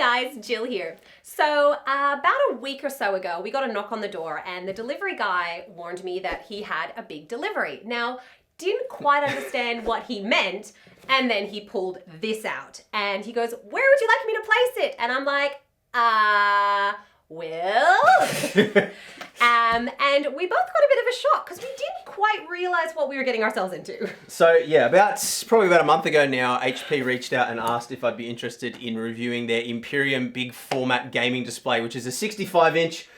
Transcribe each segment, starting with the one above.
guys, Jill here. So about a week or so ago, we got a knock on the door and the delivery guy warned me that he had a big delivery. Now, didn't quite understand what he meant, and then he pulled this out and he goes, "Where would you like me to place it?" And I'm like, well, and we both got a bit of a shock because we didn't quite realize what we were getting ourselves into. So yeah, probably about a month ago now, HP reached out and asked if I'd be interested in reviewing their Imperium big format gaming display, which is a 65-inch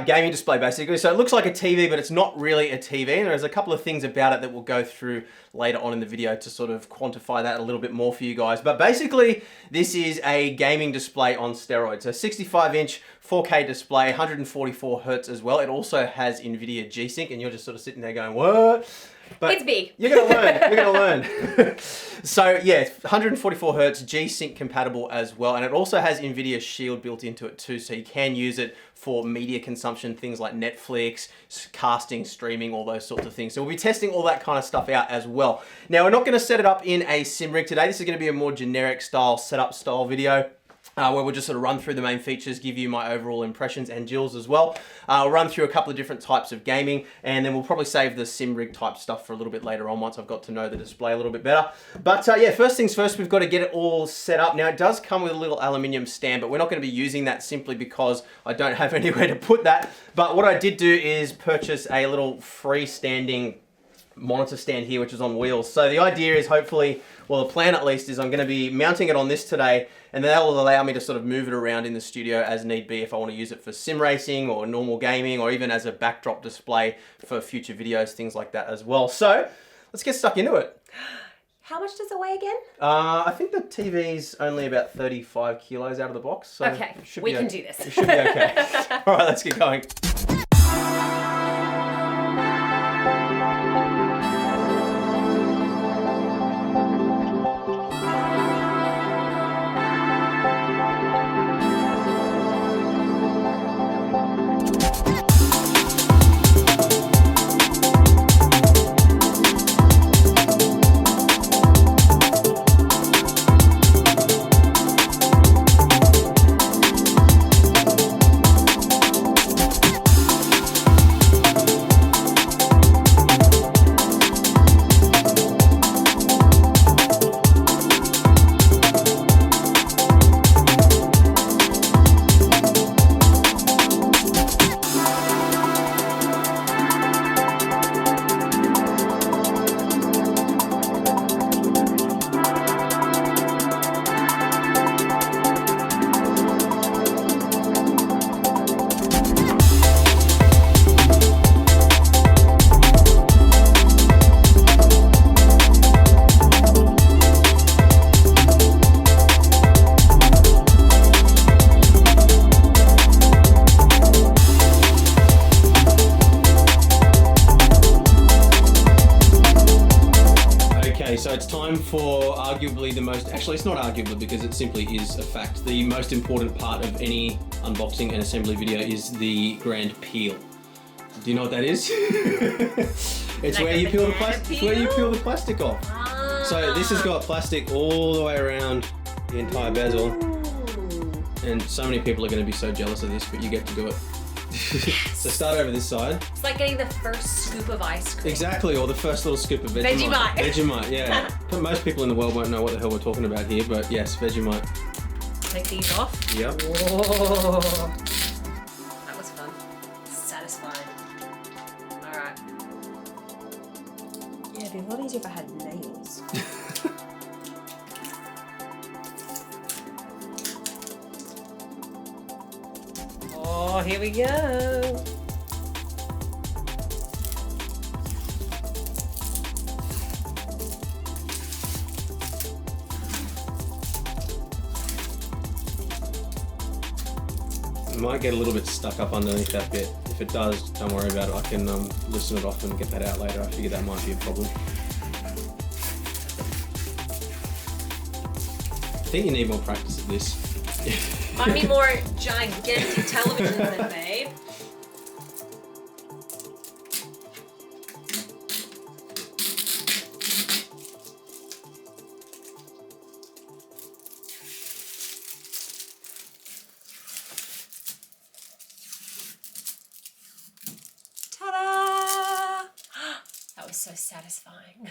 gaming display basically. So it looks like a TV, but it's not really a TV. And there's a couple of things about it that we'll go through later on in the video to sort of quantify that a little bit more for you guys. But basically, this is a gaming display on steroids. A 65-inch 4K display, 144 hertz as well. It also has NVIDIA G-Sync, and you're just sort of sitting there going, what? But it's big. You're gonna learn. You're gonna learn. So yeah, 144 hertz, G-Sync compatible as well, and it also has NVIDIA Shield built into it too, so you can use it for media consumption, things like Netflix, casting, streaming, all those sorts of things. So we'll be testing all that kind of stuff out as well. Now we're not going to set it up in a sim rig today. This is going to be a more generic style setup style video. Where we'll just sort of run through the main features, give you my overall impressions and Jill's as well. I'll run through a couple of different types of gaming, and then we'll probably save the sim rig type stuff for a little bit later on once I've got to know the display a little bit better. But yeah, first things first, we've got to get it all set up. Now it does come with a little aluminium stand, but we're not going to be using that simply because I don't have anywhere to put that. But what I did do is purchase a little freestanding monitor stand here, which is on wheels. So the idea is hopefully, well, the plan at least is I'm going to be mounting it on this today, and that will allow me to sort of move it around in the studio as need be if I want to use it for sim racing or normal gaming, or even as a backdrop display for future videos, things like that as well. So let's get stuck into it. How much does it weigh again? I think the TV's only about 35 kilos out of the box. So okay, we can do this. It should be okay. All right, let's get going. So it's time for arguably the most, actually it's not arguably because it simply is a fact, the most important part of any unboxing and assembly video is the grand peel. Do you know what that is? It's like where you peel the plastic. It's where you peel the plastic off. Ah. So this has got plastic all the way around the entire bezel. And so many people are going to be so jealous of this, but you get to do it. Yes. So start over this side. It's like getting the first scoop of ice cream. Exactly, or the first little scoop of Vegemite. Vegemite, yeah. Most people in the world won't know what the hell we're talking about here, but yes, Vegemite. Take these off? Yep. Whoa. That was fun. Satisfying. Alright. Yeah, it'd be a lot easier if I had nails. Oh, here we go. It might get a little bit stuck up underneath that bit. If it does, don't worry about it. I can loosen it off and get that out later. I figure that might be a problem. I think you need more practice at this. I need more gigantic televisions then, babe. so satisfying.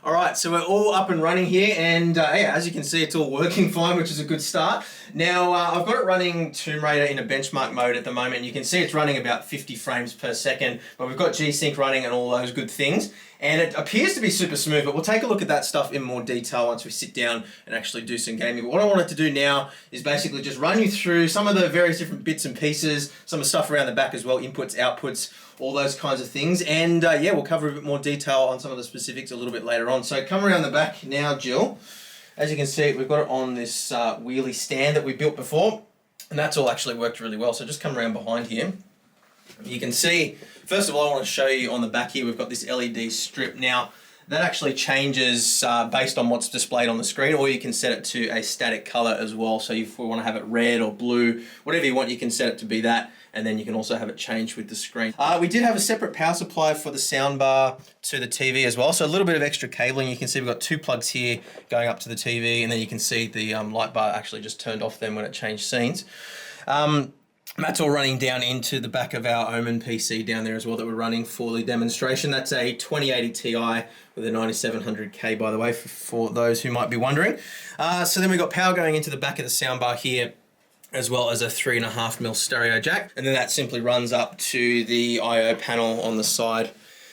All right, so we're all up and running here, and yeah, as you can see, it's all working fine, which is a good start. Now, I've got it running Tomb Raider in a benchmark mode at the moment. You can see it's running about 50 frames per second, but we've got G-Sync running and all those good things. And it appears to be super smooth, but we'll take a look at that stuff in more detail once we sit down and actually do some gaming. But what I wanted to do now is basically just run you through some of the various different bits and pieces, some of the stuff around the back as well, inputs, outputs, all those kinds of things. And yeah, we'll cover a bit more detail on some of the specifics a little bit later on. So come around the back now, Jill. As you can see, we've got it on this wheelie stand that we built before, and that's all actually worked really well. So just come around behind here. You can see, first of all, I want to show you on the back here, we've got this LED strip. Now, that actually changes based on what's displayed on the screen, or you can set it to a static color as well. So if we want to have it red or blue, whatever you want, you can set it to be that, and then you can also have it change with the screen. We did have a separate power supply for the soundbar to the TV as well, so a little bit of extra cabling. You can see we've got 2 plugs here going up to the TV, and then you can see the light bar actually just turned off then when it changed scenes. That's all running down into the back of our Omen PC down there as well that we're running for the demonstration. That's a 2080 Ti with a 9700K, by the way, for those who might be wondering. So then we've got power going into the back of the soundbar here, as well as a 3.5mm stereo jack. And then that simply runs up to the I/O panel on the side.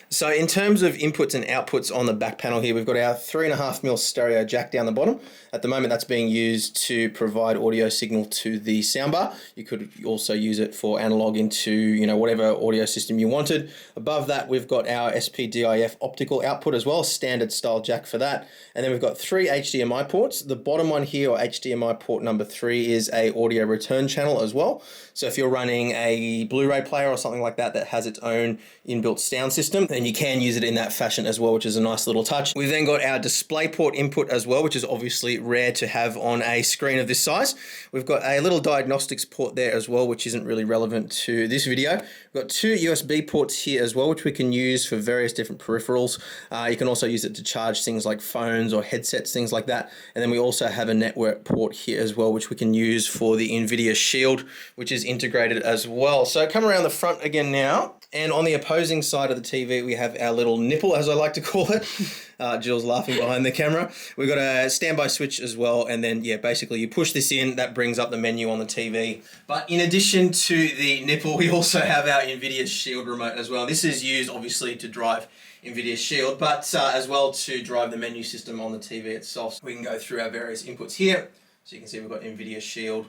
So in terms of inputs and outputs on the back panel here, we've got our 3.5mm stereo jack down the bottom. At the moment, that's being used to provide audio signal to the soundbar. You could also use it for analog into, you know, whatever audio system you wanted. Above that, we've got our SPDIF optical output as well, standard style jack for that. And then we've got 3 HDMI ports. The bottom one here, or HDMI port number 3, is a audio return channel as well. So if you're running a Blu-ray player or something like that that has its own inbuilt sound system, then you can use it in that fashion as well, which is a nice little touch. We've then got our DisplayPort input as well, which is obviously rare to have on a screen of this size. We've got a little diagnostics port there as well, which isn't really relevant to this video. We've got 2 USB ports here as well, which we can use for various different peripherals. You can also use it to charge things like phones or headsets, things like that. And then we also have a network port here as well, which we can use for the NVIDIA Shield, which is integrated as well. So come around the front again now. And on the opposing side of the TV, we have our little nipple, as I like to call it. Jill's laughing behind the camera. We've got a standby switch as well. And then, yeah, basically you push this in, that brings up the menu on the TV. But in addition to the nipple, we also have our NVIDIA Shield remote as well. This is used, obviously, to drive NVIDIA Shield, but as well to drive the menu system on the TV itself. So we can go through our various inputs here. So you can see we've got NVIDIA Shield,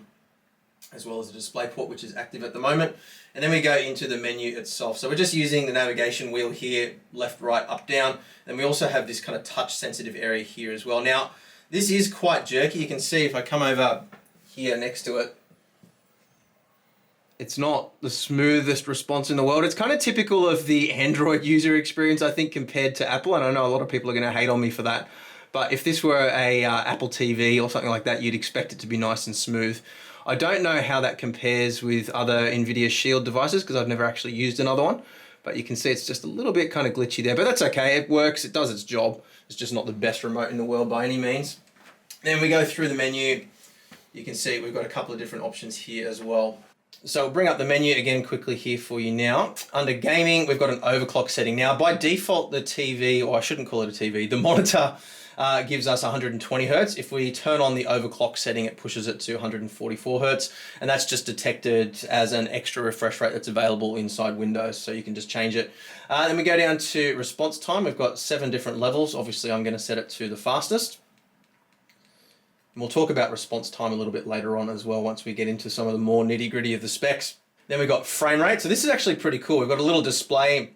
as well as the DisplayPort, which is active at the moment. And then we go into the menu itself. So we're just using the navigation wheel here, left, right, up, down. And we also have this kind of touch sensitive area here as well. Now, this is quite jerky. You can see if I come over here next to it, it's not the smoothest response in the world. It's kind of typical of the Android user experience, I think, compared to Apple. And I know a lot of people are going to hate on me for that. But if this were a Apple TV or something like that, you'd expect it to be nice and smooth. I don't know how that compares with other NVIDIA Shield devices because I've never actually used another one. But you can see it's just a little bit kind of glitchy there. But that's okay. It works. It does its job. It's just not the best remote in the world by any means. Then we go through the menu. You can see we've got a couple of different options here as well. So we'll bring up the menu again quickly here for you now. Under gaming, we've got an overclock setting. Now, by default, the TV, or I shouldn't call it a TV, the monitor gives us 120 Hertz. If we turn on the overclock setting, it pushes it to 144 Hertz. And that's just detected as an extra refresh rate that's available inside Windows. So you can just change it. Then we go down to response time. We've got 7 different levels. Obviously, I'm going to set it to the fastest. And we'll talk about response time a little bit later on as well once we get into some of the more nitty-gritty of the specs. Then we've got frame rate. So this is actually pretty cool. We've got a little display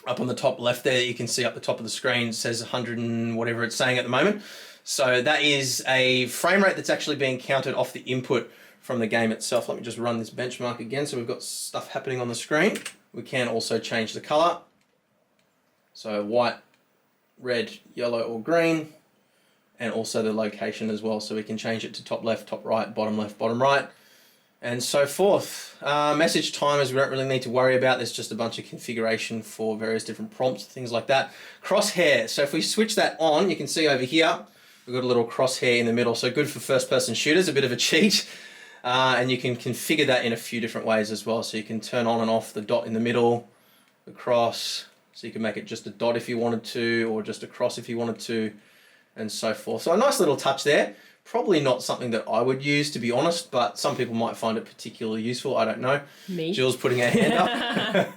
up on the top left there. You can see up the top of the screen, it says 100 and whatever it's saying at the moment. So that is a frame rate that's actually being counted off the input from the game itself. Let me just run this benchmark again. So we've got stuff happening on the screen. We can also change the color. So white, red, yellow, or green. And also the location as well. So we can change it to top left, bottom right, and so forth. Message timers, we don't really need to worry about. There's just a bunch of configuration for various different prompts, things like that. Crosshair, so if we switch that on, you can see over here, we've got a little crosshair in the middle. So good for first-person shooters, a bit of a cheat. And you can configure that in a few different ways as well. So you can turn on and off the dot in the middle, the cross, So you can make it just a dot if you wanted to, or just a cross if you wanted to, and so forth. So a nice little touch there. Probably not something that I would use, to be honest, but some people might find it particularly useful. I don't know. Me. Jill's putting her hand up.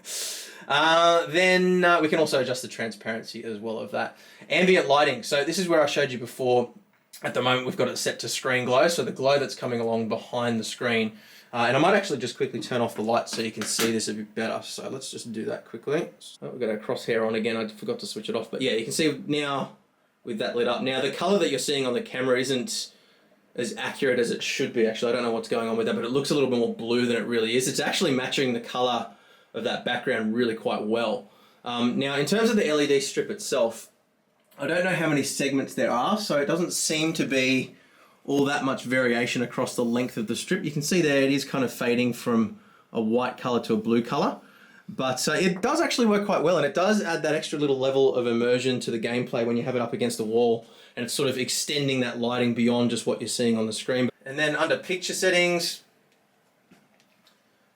Then we can also adjust the transparency as well of that. Ambient lighting. So this is where I showed you before. At the moment, we've got it set to screen glow, so the glow that's coming along behind the screen. And I might actually just quickly turn off the light so you can see this a bit better. So let's just do that quickly. Oh, we've got our crosshair on again. I forgot to switch it off. But yeah, you can see now with that lit up. Now, the color that you're seeing on the camera isn't as accurate as it should be. Actually, I don't know what's going on with that, but it looks a little bit more blue than it really is. It's actually matching the color of that background really quite well. Now, in terms of the LED strip itself, I don't know how many segments there are, so it doesn't seem to be all that much variation across the length of the strip. You can see there it is kind of fading from a white color to a blue color, but it does actually work quite well, and it does add that extra little level of immersion to the gameplay when you have it up against the wall, and it's sort of extending that lighting beyond just what you're seeing on the screen. And then under picture settings,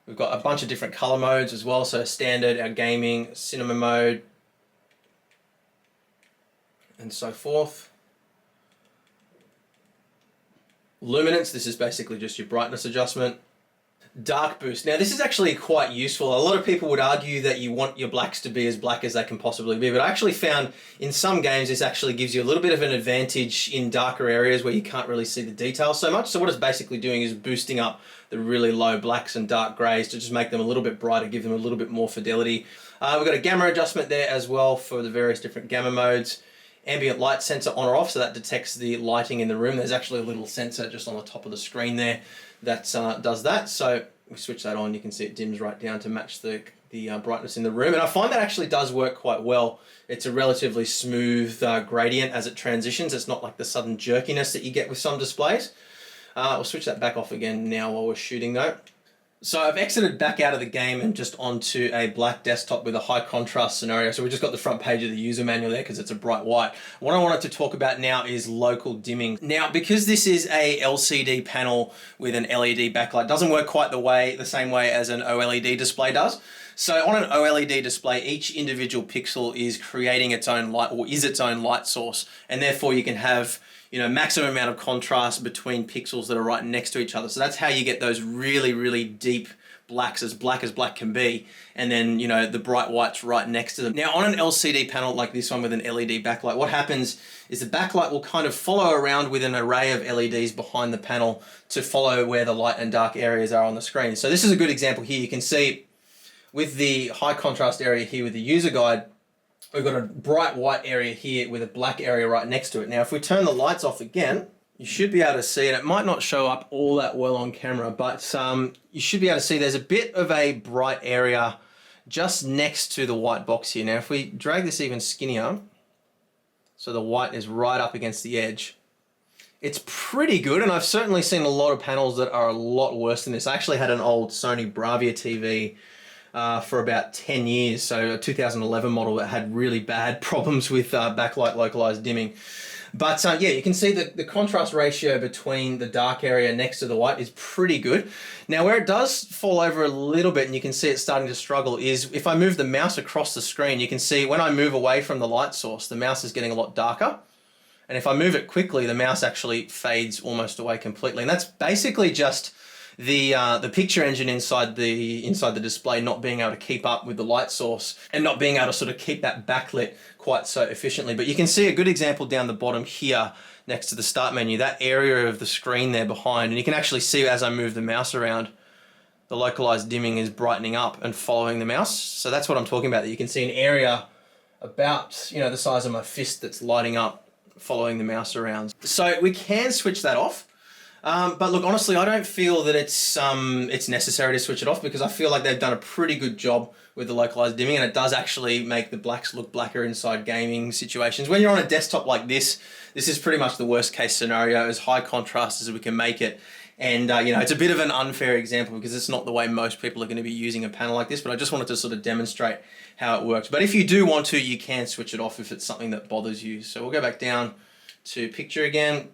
we've got a bunch of different color modes as well. So standard, our gaming, cinema mode, and so forth. Luminance, this is basically just your brightness adjustment. Dark boost. Now this is actually quite useful. A lot of people would argue that you want your blacks to be as black as they can possibly be, but I actually found in some games this actually gives you a little bit of an advantage in darker areas where you can't really see the details so much. So what it's basically doing is boosting up the really low blacks and dark greys to just make them a little bit brighter, give them a little bit more fidelity. We've got a gamma adjustment there as well for the various different gamma modes. Ambient light sensor on or off, so that detects the lighting in the room. There's actually a little sensor just on the top of the screen there that does that. So we switch that on, you can see it dims right down to match the brightness in the room. And I find that actually does work quite well. It's a relatively smooth gradient as it transitions. It's not like the sudden jerkiness that you get with some displays. We'll switch that back off again now while we're shooting though. So I've exited back out of the game and just onto a black desktop with a high contrast scenario. So we just got the front page of the user manual there because it's a bright white. What I wanted to talk about now is local dimming. Now, because this is a LCD panel with an LED backlight, it doesn't work quite the same way as an OLED display does. So on an OLED display, each individual pixel is creating its own light, or is its own light source, and therefore you can have maximum amount of contrast between pixels that are right next to each other. So that's how you get those really, really deep blacks, as black can be, and then the bright whites right next to them. Now on an LCD panel like this one with an LED backlight, what happens is the backlight will kind of follow around with an array of LEDs behind the panel to follow where the light and dark areas are on the screen. So this is a good example here. You can see with the high contrast area here with the user guide, we've got a bright white area here with a black area right next to it. Now, if we turn the lights off again, you should be able to see, and it might not show up all that well on camera, but you should be able to see there's a bit of a bright area just next to the white box here. Now, if we drag this even skinnier, so the white is right up against the edge, it's pretty good, and I've certainly seen a lot of panels that are a lot worse than this. I actually had an old Sony Bravia TV for about 10 years, so a 2011 model that had really bad problems with backlight localized dimming. But yeah, you can see that the contrast ratio between the dark area next to the white is pretty good. Now where it does fall over a little bit, and you can see it starting to struggle, is if I move the mouse across the screen, you can see when I move away from the light source, the mouse is getting a lot darker. And if I move it quickly, the mouse actually fades almost away completely. And that's basically just the picture engine inside the display not being able to keep up with the light source and not being able to sort of keep that backlit quite so efficiently. But you can see a good example down the bottom here next to the start menu, that area of the screen there behind, and you can actually see as I move the mouse around, the localized dimming is brightening up and following the mouse. So that's what I'm talking about, that you can see an area about the size of my fist that's lighting up following the mouse around. So we can switch that off. But look, honestly, I don't feel that it's necessary to switch it off, because I feel like they've done a pretty good job with the localized dimming, and it does actually make the blacks look blacker inside gaming situations. When you're on a desktop like this is pretty much the worst case scenario, as high contrast as we can make it. And it's a bit of an unfair example because it's not the way most people are going to be using a panel like this, but I just wanted to sort of demonstrate how it works. But if you do want to, you can switch it off if it's something that bothers you. So we'll go back down to picture again.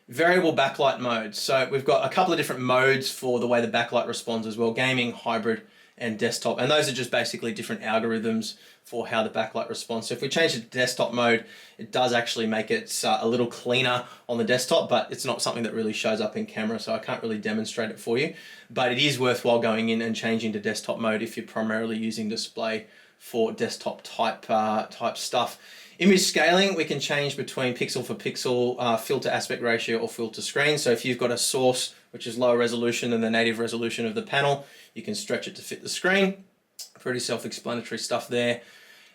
Variable backlight mode. So we've got a couple of different modes for the way the backlight responds as well, gaming, hybrid, and desktop. And those are just basically different algorithms for how the backlight responds. So if we change it to desktop mode, it does actually make it a little cleaner on the desktop, but it's not something that really shows up in camera, so I can't really demonstrate it for you. But it is worthwhile going in and changing to desktop mode if you're primarily using display for desktop type stuff. Image scaling, we can change between pixel for pixel, filter aspect ratio, or filter screen. So if you've got a source which is lower resolution than the native resolution of the panel, you can stretch it to fit the screen. Pretty self-explanatory stuff there.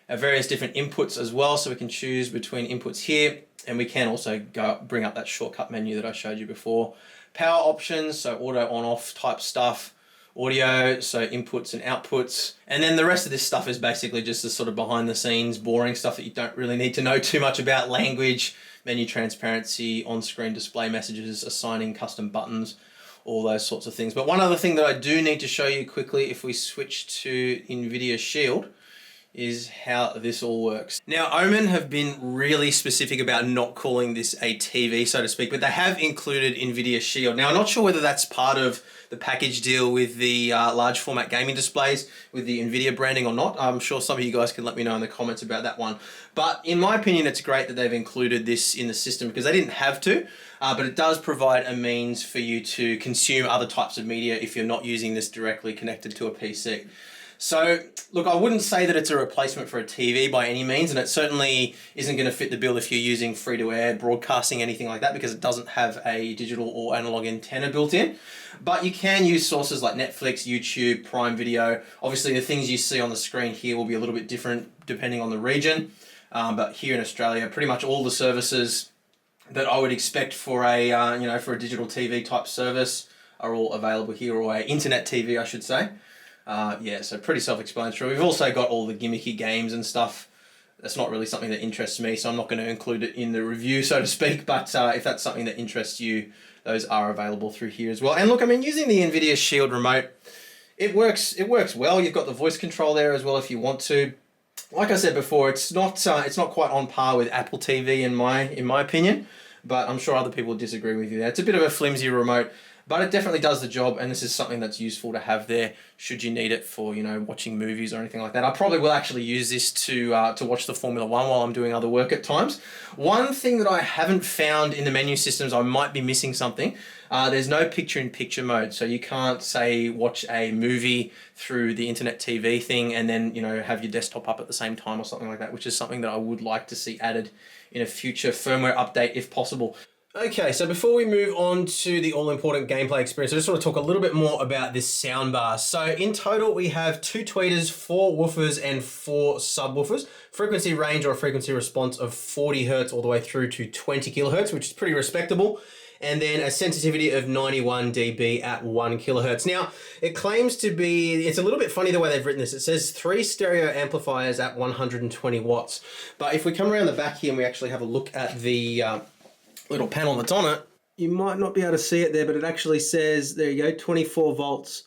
Various different inputs as well, so we can choose between inputs here, and we can also bring up that shortcut menu that I showed you before. Power options, so auto on-off type stuff. Audio, so inputs and outputs. And then the rest of this stuff is basically just the sort of behind the scenes, boring stuff that you don't really need to know too much about. Language, menu transparency, on-screen display messages, assigning custom buttons, all those sorts of things. But one other thing that I do need to show you quickly if we switch to NVIDIA Shield is how this all works. Now, Omen have been really specific about not calling this a TV, so to speak, but they have included NVIDIA Shield. Now, I'm not sure whether that's part of the package deal with the large format gaming displays with the NVIDIA branding or not. I'm sure some of you guys can let me know in the comments about that one. But in my opinion, it's great that they've included this in the system because they didn't have to, but it does provide a means for you to consume other types of media if you're not using this directly connected to a PC. So, look, I wouldn't say that it's a replacement for a TV by any means, and it certainly isn't going to fit the bill if you're using free-to-air broadcasting, anything like that, because it doesn't have a digital or analog antenna built in. But you can use sources like Netflix, YouTube, Prime Video. Obviously, the things you see on the screen here will be a little bit different depending on the region. But here in Australia, pretty much all the services that I would expect for a for a digital TV type service are all available here, or a internet TV, I should say. Yeah, so pretty self-explanatory. We've also got all the gimmicky games and stuff. That's not really something that interests me, so I'm not going to include it in the review, so to speak. But if that's something that interests you, those are available through here as well. And look, I mean, using the NVIDIA Shield remote, it works well. You've got the voice control there as well if you want to. Like I said before, it's not quite on par with Apple TV in my opinion, but I'm sure other people disagree with you there. It's a bit of a flimsy remote, but it definitely does the job, and this is something that's useful to have there should you need it for, watching movies or anything like that. I probably will actually use this to watch the Formula One while I'm doing other work at times. One thing that I haven't found in the menu systems, I might be missing something. There's no picture-in-picture mode, so you can't, say, watch a movie through the internet TV thing and then, have your desktop up at the same time or something like that, which is something that I would like to see added in a future firmware update if possible. Okay, so before we move on to the all-important gameplay experience, I just want to talk a little bit more about this soundbar. So in total, we have 2 tweeters, 4 woofers, and 4 subwoofers. Frequency range or frequency response of 40 Hertz all the way through to 20 kilohertz, which is pretty respectable. And then a sensitivity of 91 dB at 1 kilohertz. Now, it claims to be, it's a little bit funny the way they've written this. It says 3 stereo amplifiers at 120 watts. But if we come around the back here and we actually have a look at the little panel that's on it, you might not be able to see it there, but it actually says, there you go, 24 volts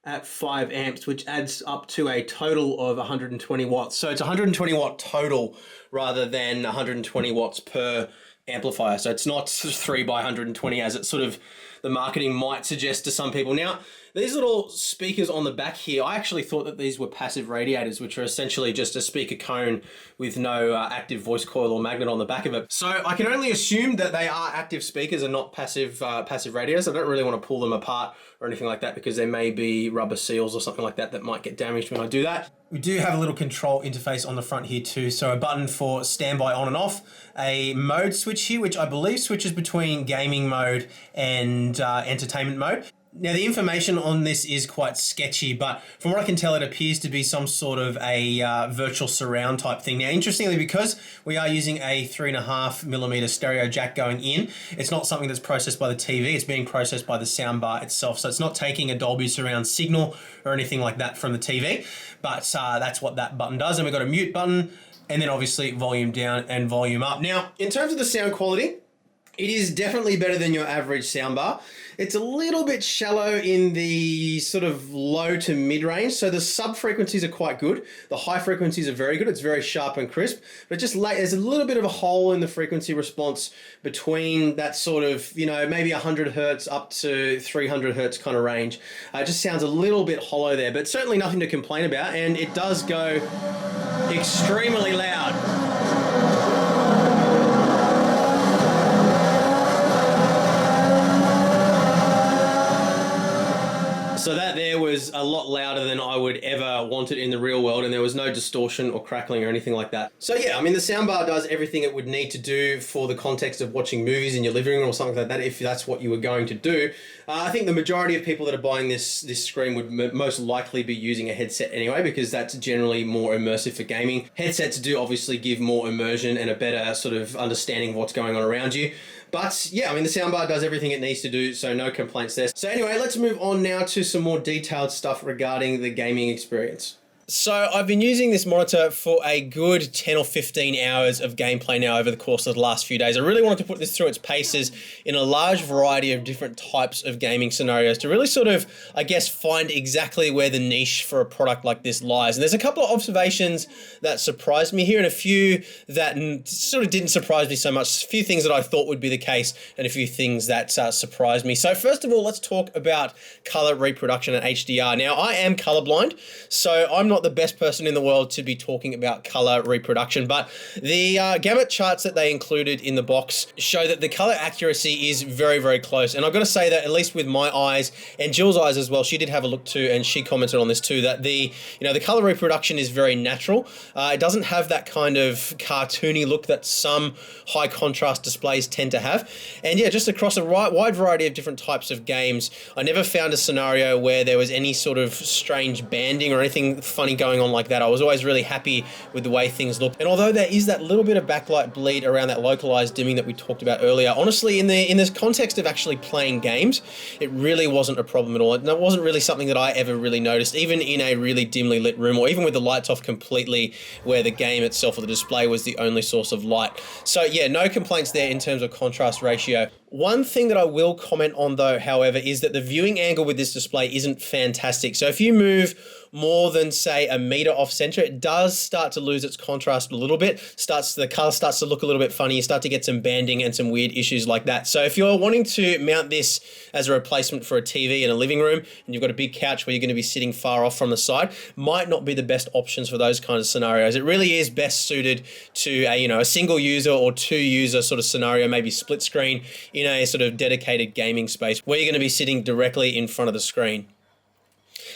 at 5 amps, which adds up to a total of 120 watts. So it's 120 watt total rather than 120 watts per amplifier. So it's not 3 by 120 as it sort of the marketing might suggest to some people. Now, these little speakers on the back here, I actually thought that these were passive radiators, which are essentially just a speaker cone with no active voice coil or magnet on the back of it. So I can only assume that they are active speakers and not passive radiators. I don't really want to pull them apart or anything like that because there may be rubber seals or something like that that might get damaged when I do that. We do have a little control interface on the front here too. So a button for standby on and off, a mode switch here, which I believe switches between gaming mode and entertainment mode. Now, the information on this is quite sketchy, but from what I can tell, it appears to be some sort of a virtual surround type thing. Now, interestingly, because we are using a 3.5mm stereo jack going in, it's not something that's processed by the TV, it's being processed by the soundbar itself. So it's not taking a Dolby surround signal or anything like that from the TV, but that's what that button does. And we've got a mute button, and then obviously volume down and volume up. Now, in terms of the sound quality, It is definitely better than your average soundbar. It's a little bit shallow in the sort of low to mid range, so the sub frequencies are quite good. The high frequencies are very good. It's very sharp and crisp, but just there's a little bit of a hole in the frequency response between that sort of, you know, maybe 100 hertz up to 300 hertz kind of range. It just sounds a little bit hollow there, but certainly nothing to complain about, and it does go extremely loud. So that there was a lot louder than I would ever want it in the real world, and there was no distortion or crackling or anything like that. So yeah, I mean, the soundbar does everything it would need to do for the context of watching movies in your living room or something like that, if that's what you were going to do. I think the majority of people that are buying this screen would most likely be using a headset anyway, because that's generally more immersive for gaming. Headsets do obviously give more immersion and a better sort of understanding of what's going on around you. But yeah, I mean, the soundbar does everything it needs to do, so no complaints there. So anyway, let's move on now to some more detailed stuff regarding the gaming experience. So I've been using this monitor for a good 10 or 15 hours of gameplay now over the course of the last few days. I really wanted to put this through its paces in a large variety of different types of gaming scenarios to really sort of, I guess, find exactly where the niche for a product like this lies. And there's a couple of observations that surprised me here and a few that sort of didn't surprise me so much. A few things that I thought would be the case and a few things that surprised me. So first of all, let's talk about color reproduction and HDR. Now, I am colorblind, so I'm not the best person in the world to be talking about color reproduction, but the gamut charts that they included in the box show that the color accuracy is very, very close. And I've got to say that at least with my eyes and Jill's eyes as well, she did have a look too, and she commented on this too, that the color reproduction is very natural. It doesn't have that kind of cartoony look that some high contrast displays tend to have. And yeah, just across a wide variety of different types of games, I never found a scenario where there was any sort of strange banding or anything funny going on like that. I was always really happy with the way things looked. And although there is that little bit of backlight bleed around that localized dimming that we talked about earlier, honestly, in this context of actually playing games, it really wasn't a problem at all. It wasn't really something that I ever really noticed, even in a really dimly lit room, or even with the lights off completely, where the game itself or the display was the only source of light. So yeah, no complaints there in terms of contrast ratio. One thing that I will comment on though, however, is that the viewing angle with this display isn't fantastic. So if you move more than say a meter off center, it does start to lose its contrast a little bit. The color starts to look a little bit funny. You start to get some banding and some weird issues like that. So if you're wanting to mount this as a replacement for a TV in a living room, and you've got a big couch where you're going to be sitting far off from the side, might not be the best options for those kinds of scenarios. It really is best suited to a single user or two user sort of scenario, maybe split screen in a sort of dedicated gaming space where you're going to be sitting directly in front of the screen.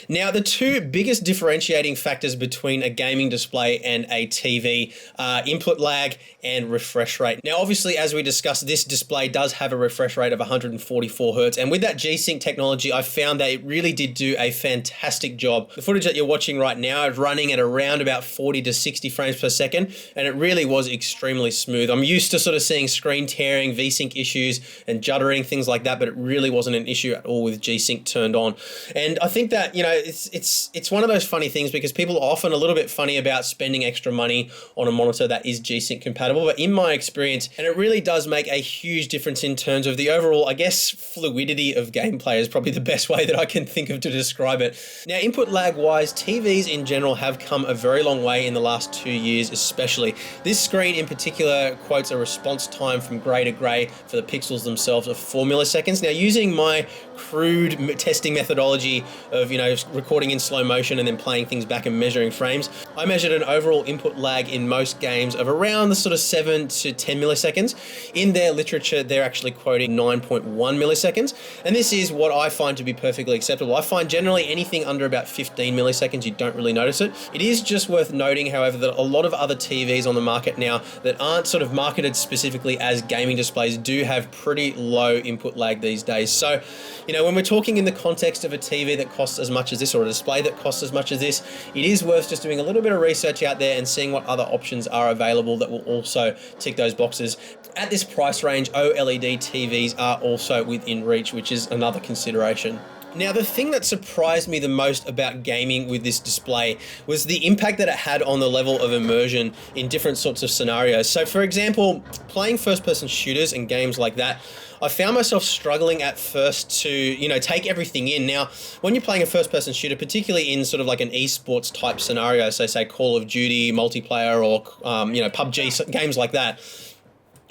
Now, the two biggest differentiating factors between a gaming display and a TV are input lag and refresh rate. Now, obviously, as we discussed, this display does have a refresh rate of 144 Hertz. And with that G-Sync technology, I found that it really did do a fantastic job. The footage that you're watching right now is running at around about 40 to 60 frames per second, and it really was extremely smooth. I'm used to sort of seeing screen tearing, V-Sync issues, and juddering, things like that, but it really wasn't an issue at all with G-Sync turned on. And I think that, it's one of those funny things, because people are often a little bit funny about spending extra money on a monitor that is G-Sync compatible, but in my experience, and it really does make a huge difference in terms of the overall, I guess, fluidity of gameplay is probably the best way that I can think of to describe it. Now, input lag wise, TVs in general have come a very long way in the last 2 years especially. This screen in particular quotes a response time from grey to grey for the pixels themselves of 4 milliseconds. Now, using my crude testing methodology of recording in slow motion and then playing things back and measuring frames, I measured an overall input lag in most games of around the sort of 7 to 10 milliseconds. In their literature, they're actually quoting 9.1 milliseconds, and this is what I find to be perfectly acceptable. I find generally anything under about 15 milliseconds, you don't really notice it. It is just worth noting, however, that a lot of other TVs on the market now that aren't sort of marketed specifically as gaming displays do have pretty low input lag these days. So, when we're talking in the context of a TV that costs as much as this, or a display that costs as much as this, it is worth just doing a little bit of research out there and seeing what other options are available that will also tick those boxes. At this price range, OLED TVs are also within reach, which is another consideration. Now, the thing that surprised me the most about gaming with this display was the impact that it had on the level of immersion in different sorts of scenarios. So, for example, playing first-person shooters and games like that, I found myself struggling at first to, take everything in. Now, when you're playing a first-person shooter, particularly in sort of like an esports type scenario, so say Call of Duty, multiplayer, or, PUBG, games like that,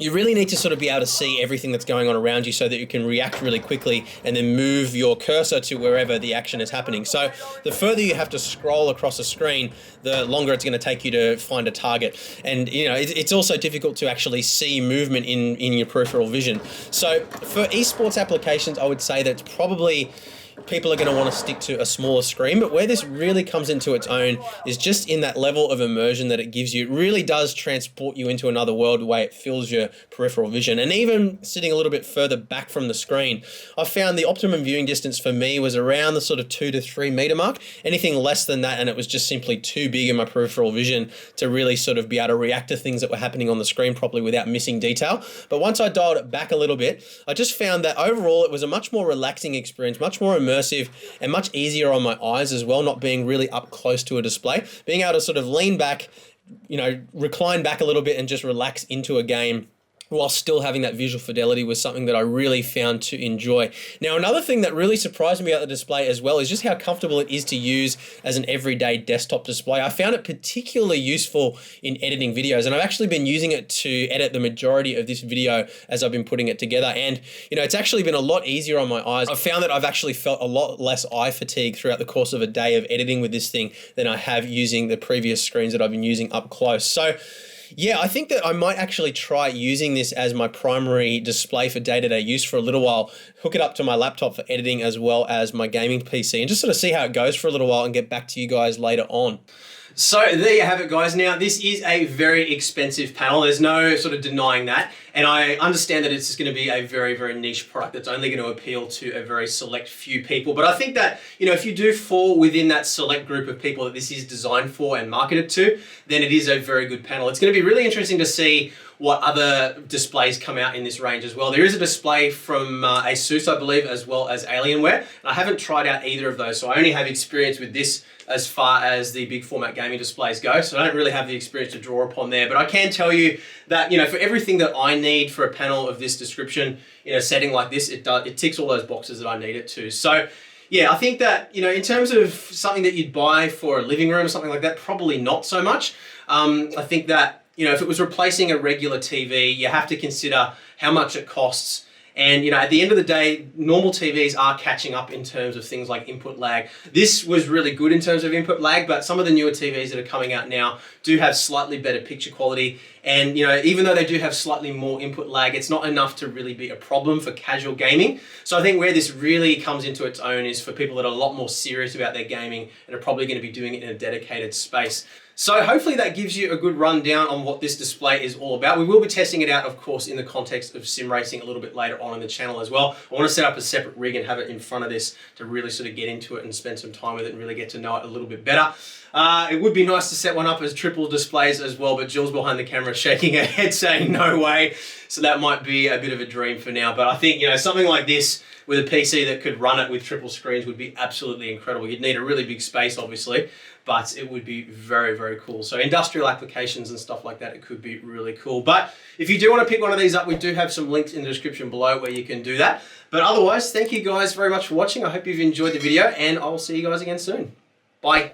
you really need to sort of be able to see everything that's going on around you so that you can react really quickly and then move your cursor to wherever the action is happening. So the further you have to scroll across a screen, the longer it's going to take you to find a target. And, it's also difficult to actually see movement in your peripheral vision. So for esports applications, I would say that it's probably people are going to want to stick to a smaller screen, but where this really comes into its own is just in that level of immersion that it gives you. It really does transport you into another world the way it fills your peripheral vision. And even sitting a little bit further back from the screen, I found the optimum viewing distance for me was around the sort of 2 to 3 meter mark. Anything less than that, and it was just simply too big in my peripheral vision to really sort of be able to react to things that were happening on the screen properly without missing detail. But once I dialed it back a little bit, I just found that overall it was a much more relaxing experience, much more immersive, and much easier on my eyes as well, not being really up close to a display. Being able to sort of lean back, recline back a little bit and just relax into a game while still having that visual fidelity was something that I really found to enjoy. Now, another thing that really surprised me about the display as well is just how comfortable it is to use as an everyday desktop display. I found it particularly useful in editing videos, and I've actually been using it to edit the majority of this video as I've been putting it together. And, it's actually been a lot easier on my eyes. I've found that I've actually felt a lot less eye fatigue throughout the course of a day of editing with this thing than I have using the previous screens that I've been using up close. So, yeah, I think that I might actually try using this as my primary display for day-to-day use for a little while, hook it up to my laptop for editing as well as my gaming PC, and just sort of see how it goes for a little while and get back to you guys later on. So there you have it, guys. Now, this is a very expensive panel. There's no sort of denying that. And I understand that it's just going to be a very, very niche product that's only going to appeal to a very select few people. But I think that, if you do fall within that select group of people that this is designed for and marketed to, then it is a very good panel. It's going to be really interesting to see what other displays come out in this range as well. There is a display from Asus, I believe, as well as Alienware. And I haven't tried out either of those, so I only have experience with this as far as the big format gaming displays go. So I don't really have the experience to draw upon there, but I can tell you that, for everything that I need for a panel of this description in a setting like this, it ticks all those boxes that I need it to. So yeah, I think that, in terms of something that you'd buy for a living room or something like that, probably not so much. I think that, if it was replacing a regular TV, you have to consider how much it costs. And, at the end of the day, normal TVs are catching up in terms of things like input lag. This was really good in terms of input lag, but some of the newer TVs that are coming out now do have slightly better picture quality. And, even though they do have slightly more input lag, it's not enough to really be a problem for casual gaming. So I think where this really comes into its own is for people that are a lot more serious about their gaming and are probably going to be doing it in a dedicated space. So hopefully that gives you a good rundown on what this display is all about. We will be testing it out, of course, in the context of sim racing a little bit later on in the channel as well. I want to set up a separate rig and have it in front of this to really sort of get into it and spend some time with it and really get to know it a little bit better. It would be nice to set one up as triple displays as well, but Jill's behind the camera shaking her head saying no way. So that might be a bit of a dream for now. But I think, something like this with a PC that could run it with triple screens would be absolutely incredible. You'd need a really big space, obviously, but it would be very, very cool. So industrial applications and stuff like that, it could be really cool. But if you do want to pick one of these up, we do have some links in the description below where you can do that. But otherwise, thank you guys very much for watching. I hope you've enjoyed the video, and I'll see you guys again soon. Bye.